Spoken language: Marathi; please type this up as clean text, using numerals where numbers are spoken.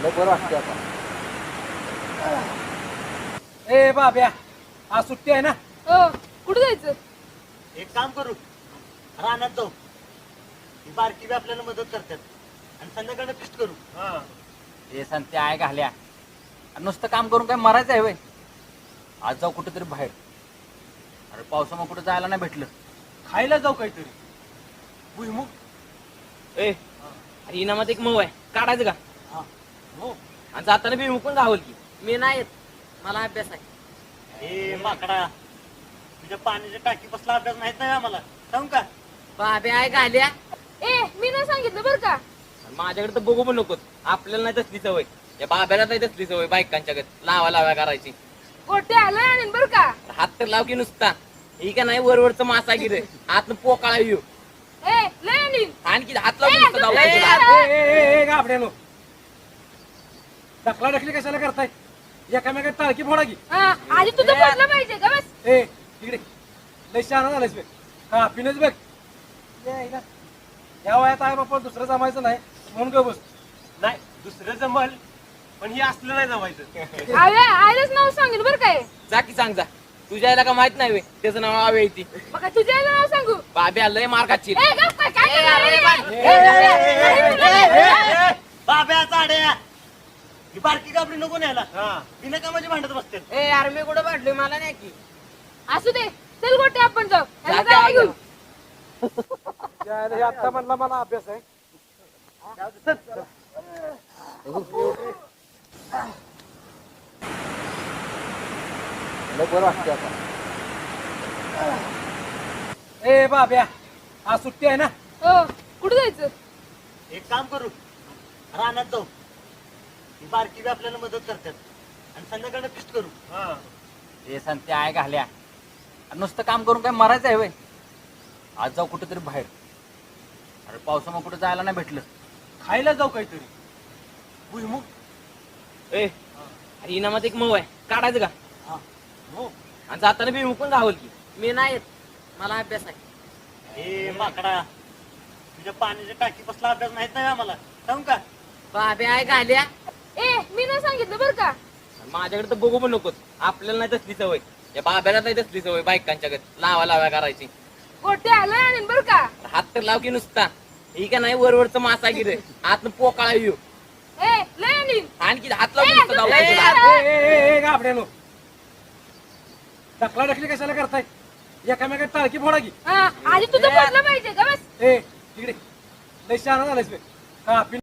लय बरं वाटते आता. ए बाब्या, आज सुट्टी आहे ना? हो. कुठे जायचं? एक काम करू, रानात जाऊ. ही बारकी बी आपल्याला मदत करतात आणि संध्याकाळी फिस्ट करू. हे संते आहे घाल्या. नुसतं काम करून काय मरायचं आहे वय? आज जाऊ कुठेतरी बाहेर. अरे पावसामुळे कुठे जायला नाही भेटलं. खायला जाऊ काहीतरी. भुईमुग. ए अरे इनामात एक मऊ आहे, काढायचं का? हो. आणि जाताना बी मुकून गावल की मी नाही येत, मला अभ्यास आहे. हे माकडा, तुझ्या पाण्याच्या टाकी बसला अभ्यास माहित नाही आम्हाला, सांगू का? बाबे आहे घाल्या. ए मी नाही सांगितलं बरं का. माझ्याकडे तर बघू पण नकोत, आपल्याला नाही तसली सवय. या बाब्याला नाही तसली सवय बायकांच्या गत लावा लाव्या करायची. गोटे आलं आणीन बरं का. हात तर लाव की नुसता. ही का नाही वरवरचं मासा गिरे आतनं पोकाळा येऊ ए लय आणीन. आणखी हात लावून नुसतं ए, धावलाय ए, तुला. ए गाबड्यानो, ढकला ढकली कशाला करताय? एकामेकात टाळकी फोडा की. हा आधी तुझं पडलं पाहिजे का बस. ए इकडे लय शहाणा झालायस बे. हा पिनच बघ. या वयात आहे बापा, दुसरं जमायचं नाही म्हणून काय बस. नाही दुसरं जमल, पण हे असलं नाही जमायचं. आव्या आयलाच नाव सांगेल बरं काय. जा की सांग जा. तुझ्या याला का माहित नाही वे त्याचं नाव आवे ती. बघा तुझ्या याला नाव सांगू. बाब्या लय मार खाची. ए गप काय काय ए, अरे, करणार? बाब्या चाड्या, ही बारकी गाबडी नको न्यायला. बिना कामाची भांडत बसते. ए यार मी कुठं वाटलोय मला नाही की. असू दे चल गोटे आपण जाऊ. ह्याला जाते जावं आहे घेऊन. हे आता म्हणला मला अभ्यास आहे. लय बरं वाटते आता. ए बाब्या, आज सुट्टी आहे ना? हो. कुठे जायचं? एक काम करू, रानात जाऊ. ही बारकी बी आपल्याला मदत करतात आणि संध्याकाळी फिस्ट करू. हे संते आहे घाल्या. नुसतं काम करून काय मरायचं आहे वय? आज जाऊ कुठेतरी बाहेर. अरे पावसामुळे कुठे जायला नाही भेटलं. खायला जाऊ काहीतरी. भुईमुग. ए अरे इनामात एक मऊ आहे, काढायचं का? हो. आणि जाताना बी मुकून गावल की मी नाही येत, मला अभ्यास आहे. हे माकडा, तुझ्या पाण्याच्या टाकी बसला अभ्यास माहित नाही आम्हाला, सांगू का? बाबे आहे घाल्या. ए मी नाही सांगितलं बरं का. माझ्याकडे तर बघू पण नकोत, आपल्याला नाही तसली सवय. या बाब्याला नाही तसली सवय बायकांच्या गत लावा लाव्या करायची. गोटे आलं आणीन बरं का. हात तर लाव की नुसता. ही का नाही वरवरचं मासा गिरे आतनं पोकाळा येऊ ए लय आणीन. आणखी हात लावून नुसतं धावलाय तुला. ए गाबड्यानो, ढकला ढकली कशाला करताय? एकामेकात टाळकी फोडा की. हा आधी तुझं पडलं पाहिजे का बस. ए इकडे लय शहाणा झालायस बे. हा पिन